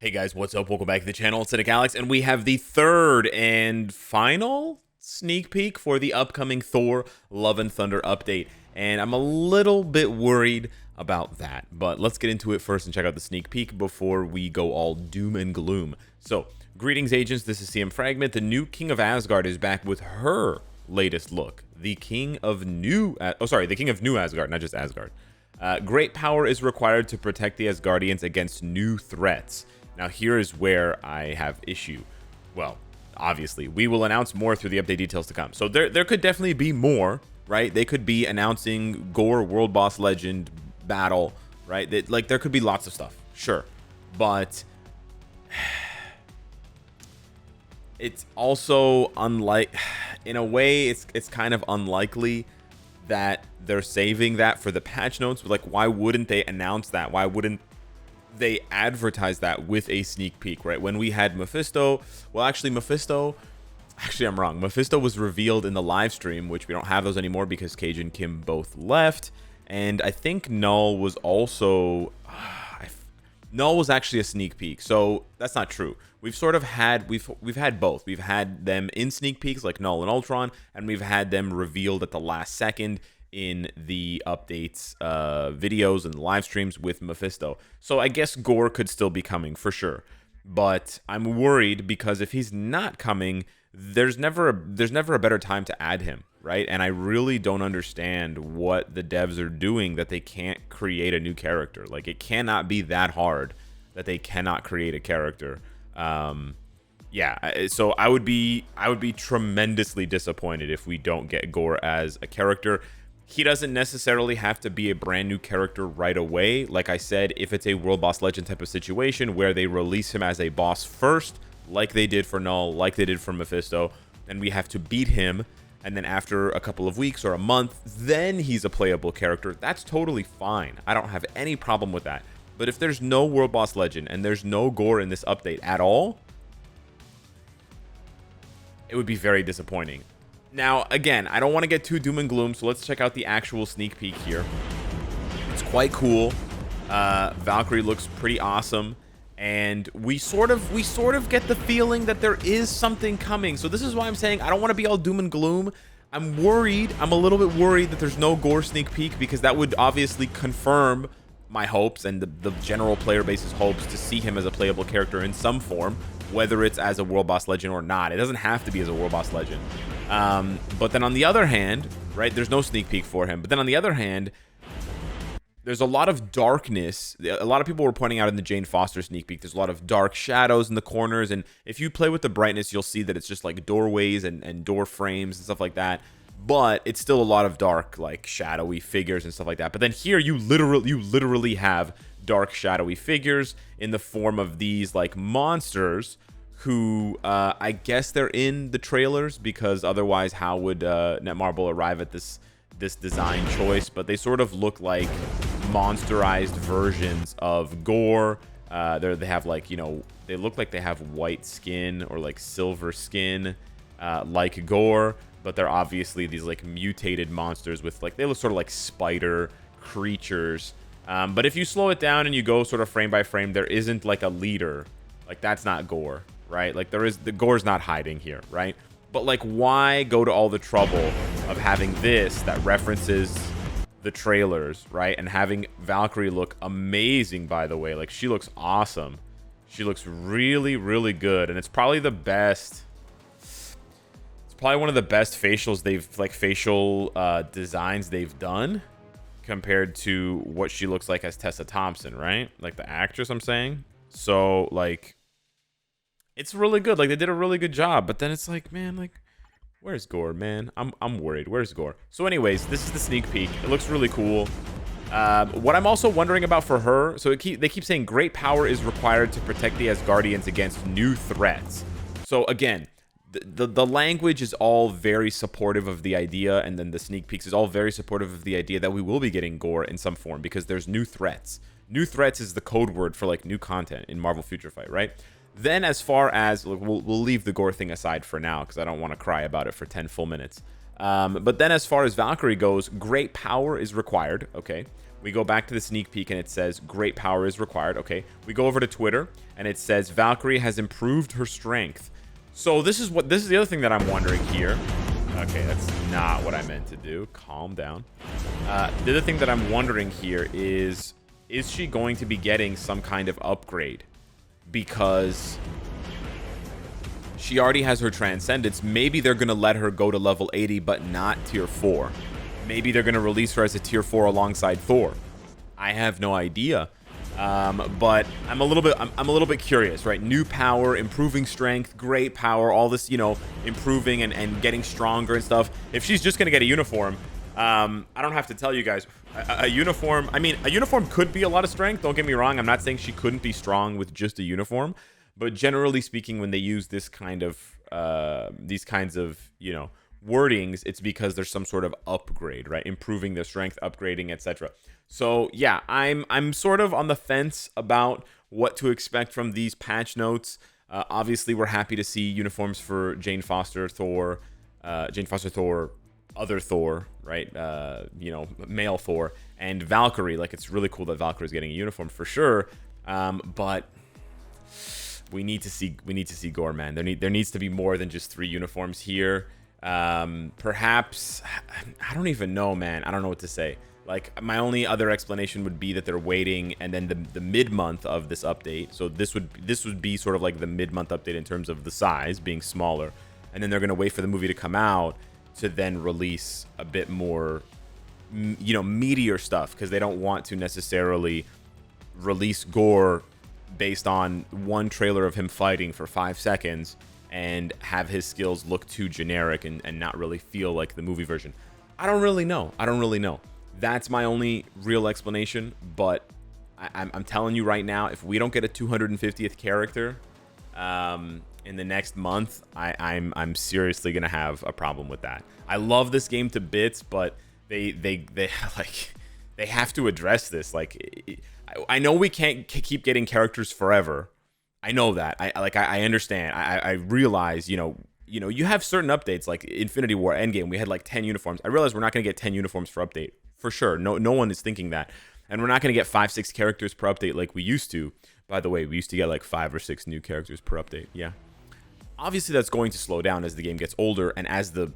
Hey guys, what's up? Welcome back to the channel. It's Cynicalex, and we have the third and final sneak peek for the upcoming Thor Love and Thunder update. And I'm a little bit worried about that, but let's get into it first and check out the sneak peek before we go all doom and gloom. So, greetings agents, this is CM Fragment. The new King of Asgard is back with her latest look. The King of New Asgard, not just Asgard. Great power is required to protect the Asgardians against new threats. Now, here is where I have issue. Well, obviously, we will announce more through the update details to come. So there could definitely be more, right? They could be announcing Gorr World Boss Legend battle, right? There could be lots of stuff, sure. But it's also in a way, it's kind of unlikely that they're saving that for the patch notes. Like, why wouldn't they announce that? Why wouldn't they advertise that with a sneak peek, right? When we had Mephisto, I'm wrong. Mephisto was revealed in the live stream, which we don't have those anymore because Cage and Kim both left. And I think Null was also, Null was actually a sneak peek. So that's not true. We've sort of had, we've had both. We've had them in sneak peeks like Null and Ultron, and we've had them revealed at the last second in the updates videos and live streams with Mephisto. So I guess Gorr could still be coming for sure, but I'm worried because if he's not coming, there's never a better time to add him, right? And I really don't understand what the devs are doing that they can't create a new character. Like, it cannot be that hard that they cannot create a character. Yeah, so I would be tremendously disappointed if we don't get Gorr as a character. He doesn't necessarily have to be a brand new character right away. Like I said, if it's a World Boss Legend type of situation where they release him as a boss first, like they did for Null, like they did for Mephisto, and we have to beat him, and then after a couple of weeks or a month, then he's a playable character, that's totally fine. I don't have any problem with that. But if there's no World Boss Legend and there's no Gorr in this update at all, it would be very disappointing. Now, again, I don't want to get too doom and gloom, so let's check out the actual sneak peek here. It's quite cool. Valkyrie looks pretty awesome, and we sort of get the feeling that there is something coming. So this is why I'm saying I don't want to be all doom and gloom. I'm worried. I'm a little bit worried that there's no Gorr sneak peek, because that would obviously confirm my hopes and the general player base's hopes to see him as a playable character in some form, whether it's as a World Boss Legend or not. It doesn't have to be as a World Boss Legend. But then on the other hand, right, there's no sneak peek for him. But then on the other hand, there's a lot of darkness. A lot of people were pointing out in the Jane Foster sneak peek, there's a lot of dark shadows in the corners. And if you play with the brightness, you'll see that it's just like doorways and door frames and stuff like that. But it's still a lot of dark, like shadowy figures and stuff like that. But then here you literally have dark shadowy figures in the form of these like monsters who I guess they're in the trailers, because otherwise how would Netmarble arrive at this design choice? But they sort of look like monsterized versions of Gorr. They have, like, you know, they look like they have white skin or like silver skin like Gorr, but they're obviously these like mutated monsters with, like, they look sort of like spider creatures. But if you slow it down and you go sort of frame by frame, there isn't like a leader. Like, that's not Gorr, right? Like, the Gorr's not hiding here, right? But like, why go to all the trouble of having this that references the trailers, right? And having Valkyrie look amazing, by the way. Like, she looks awesome. She looks really, really good. And it's probably the best. It's probably one of the best facials facial designs they've done, compared to what she looks like as Tessa Thompson, right? Like, the actress, I'm saying. So, like, it's really good. Like, they did a really good job. But then it's like, man, like, where's Gorr, man? I'm worried. Where's Gorr? So anyways, this is the sneak peek. It looks really cool. What I'm also wondering about for her, so they keep saying great power is required to protect the Asgardians against new threats. So again, the language is all very supportive of the idea, and then the sneak peeks is all very supportive of the idea that we will be getting Gorr in some form, because there's new threats. New threats is the code word for, like, new content in Marvel Future Fight, right? Then as far as, we'll leave the Gorr thing aside for now, because I don't want to cry about it for 10 full minutes. But then as far as Valkyrie goes, great power is required, okay? We go back to the sneak peek and it says great power is required. Okay, we go over to Twitter and it says Valkyrie has improved her strength. So this is the other thing that I'm wondering here. Okay, that's not what I meant to do. Calm down. The other thing that I'm wondering here is she going to be getting some kind of upgrade? Because she already has her Transcendence. Maybe they're going to let her go to level 80, but not tier 4. Maybe they're going to release her as a tier 4 alongside Thor. I have no idea. But I'm a little bit curious, right? New power, improving strength, great power, all this, improving and getting stronger and stuff. If she's just going to get a uniform, I don't have to tell you guys. A uniform, I mean, a uniform could be a lot of strength. Don't get me wrong. I'm not saying she couldn't be strong with just a uniform. But generally speaking, when they use this kind of, these kinds of, wordings, it's because there's some sort of upgrade, right? Improving their strength, upgrading, etc. So yeah, I'm sort of on the fence about what to expect from these patch notes. Obviously, we're happy to see uniforms for Jane Foster Thor, other Thor, right? Male Thor and Valkyrie. Like, it's really cool that Valkyrie's getting a uniform for sure. But we need to see Gorr, man. There needs to be more than just 3 uniforms here. Perhaps, I don't even know, man. I don't know what to say. Like, my only other explanation would be that they're waiting, and then the mid-month of this update. So this would be sort of like the mid-month update in terms of the size being smaller, and then they're gonna wait for the movie to come out to then release a bit more, meatier stuff, because they don't want to necessarily release Gorr based on one trailer of him fighting for 5 seconds and have his skills look too generic and not really feel like the movie version. I don't really know. That's my only real explanation, but I'm telling you right now, if we don't get a 250th character in the next month, I'm seriously gonna have a problem with that. I love this game to bits, but they have to address this. Like, I know we can't keep getting characters forever. I know that. I understand. I realize, you have certain updates like Infinity War Endgame. We had like 10 uniforms. I realize we're not going to get 10 uniforms for update for sure. No one is thinking that. And we're not going to get 5-6 characters per update like we used to. By the way, we used to get like 5 or 6 new characters per update. Yeah. Obviously, that's going to slow down as the game gets older and as the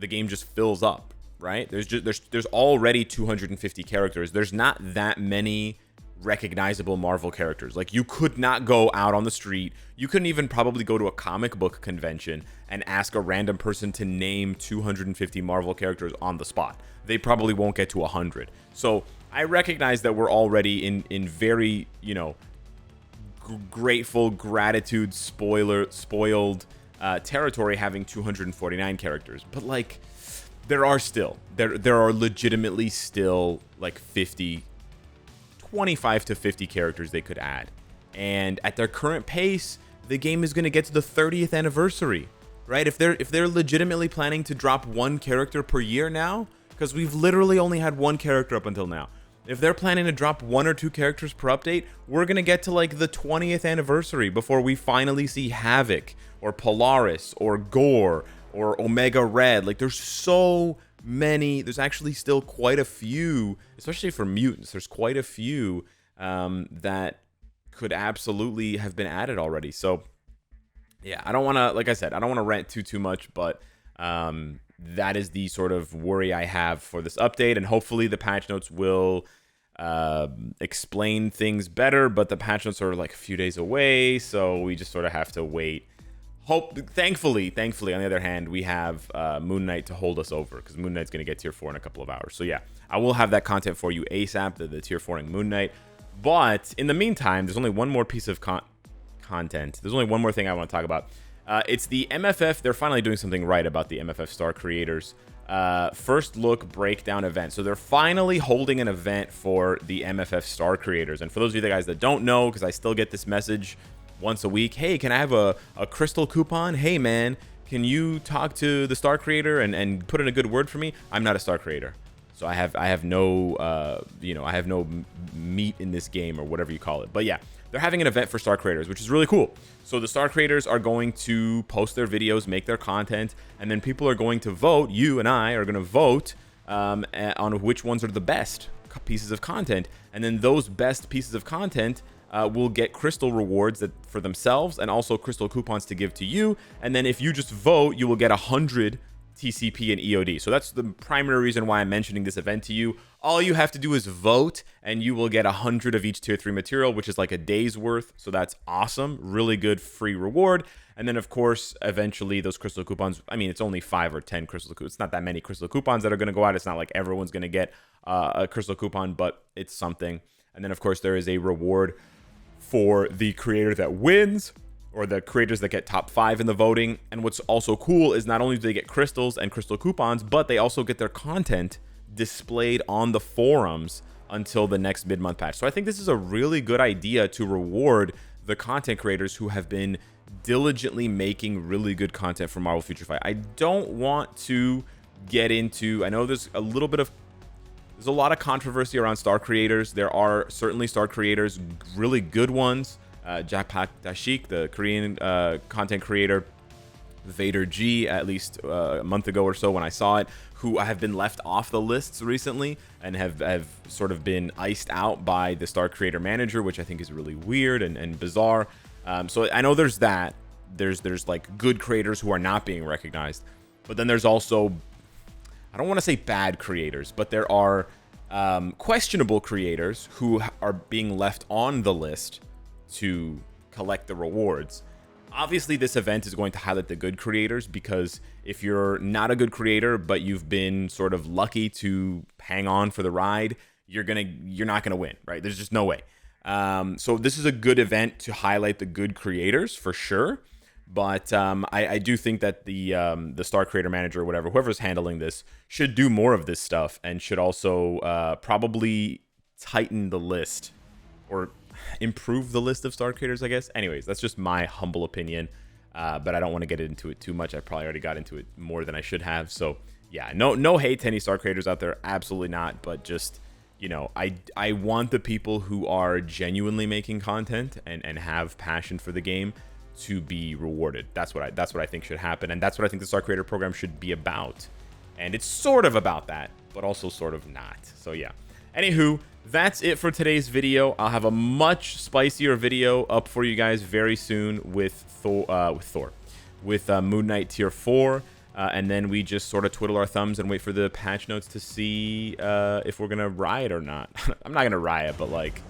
game just fills up, right? There's already 250 characters. There's not that many recognizable Marvel characters. Like, you could not go out on the street. You couldn't even probably go to a comic book convention and ask a random person to name 250 Marvel characters on the spot. They probably won't get to 100. So I recognize that we're already in very, grateful, gratitude, spoiled territory having 249 characters. But like, there are legitimately still like 25 to 50 characters they could add. And at their current pace, the game is going to get to the 30th anniversary, right? If they're legitimately planning to drop 1 character per year now, because we've literally only had 1 character up until now. If they're planning to drop 1 or 2 characters per update, we're going to get to like the 20th anniversary before we finally see Havoc or Polaris or Gorr or Omega Red. Like, there's so many. There's actually still quite a few, especially for mutants. There's quite a few that could absolutely have been added already. So yeah, I don't want to, like I said, I don't want to rant too much, but that is the sort of worry I have for this update, and hopefully the patch notes will explain things better. But the patch notes are like a few days away, so we just sort of have to wait. Thankfully, on the other hand, we have Moon Knight to hold us over, because Moon Knight's going to get tier 4 in a couple of hours. So yeah, I will have that content for you ASAP, the tier 4ing Moon Knight. But in the meantime, there's only one more piece of content. There's only one more thing I want to talk about. It's the MFF. They're finally doing something right about the MFF Star Creators first look breakdown event. So they're finally holding an event for the MFF Star Creators. And for those of you guys that don't know, because I still get this message once a week, hey, can I have a crystal coupon? Hey man, can you talk to the Star Creator and put in a good word for me? I'm not a Star Creator, so I have no I have no meat in this game, or whatever you call it. But yeah, they're having an event for Star Creators, which is really cool. So the Star Creators are going to post their videos, make their content, and then people are going to vote. You and I are going to vote on which ones are the best pieces of content, and then those best pieces of content will get crystal rewards for themselves, and also crystal coupons to give to you. And then if you just vote, you will get 100 TCP and EOD. So that's the primary reason why I'm mentioning this event to you. All you have to do is vote, and you will get 100 of each tier 3 material, which is like a day's worth. So that's awesome. Really good free reward. And then, of course, eventually those crystal coupons, I mean, it's only 5 or 10 crystal coupons. It's not that many crystal coupons that are going to go out. It's not like everyone's going to get a crystal coupon, but it's something. And then, of course, there is a reward for the creator that wins, or the creators that get top 5 in the voting. And what's also cool is not only do they get crystals and crystal coupons, but they also get their content displayed on the forums until the next mid-month patch. So I think this is a really good idea to reward the content creators who have been diligently making really good content for Marvel Future Fight. I don't want to get into, I know there's a lot of controversy around star creators. There are certainly star creators, really good ones. Japak Dashik, the Korean content creator, Vader G, at least a month ago or so when I saw it, who have been left off the lists recently and have sort of been iced out by the star creator manager, which I think is really weird and bizarre. So I know there's that. There's like good creators who are not being recognized, but then there's also, I don't want to say bad creators, but there are questionable creators who are being left on the list to collect the rewards. Obviously, this event is going to highlight the good creators, because if you're not a good creator, but you've been sort of lucky to hang on for the ride, you're not gonna win, right? There's just no way. So this is a good event to highlight the good creators for sure. But I do think that the star creator manager or whatever, whoever's handling this, should do more of this stuff, and should also probably tighten the list, or improve the list of star creators, I guess. Anyways, that's just my humble opinion, but I don't want to get into it too much. I probably already got into it more than I should have. So yeah, no hate to any star creators out there, absolutely not. But just, you know, I want the people who are genuinely making content and have passion for the game to be rewarded. That's what I think should happen, and that's what I think the star creator program should be about. And it's sort of about that, but also sort of not. So yeah. Anywho, that's it for today's video. I'll have a much spicier video up for you guys very soon with Thor, with Moon Knight tier 4, and then we just sort of twiddle our thumbs and wait for the patch notes to see if we're gonna riot or not. I'm not gonna riot, but like,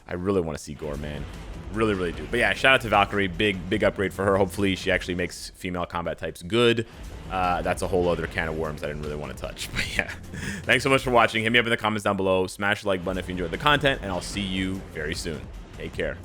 I really want to see Gorr, man. Really do. But yeah, shout out to Valkyrie. Big upgrade for her. Hopefully she actually makes female combat types good. That's a whole other can of worms I didn't really want to touch. But yeah, thanks so much for watching. Hit me up in the comments down below. Smash the like button if you enjoyed the content, and I'll see you very soon. Take care.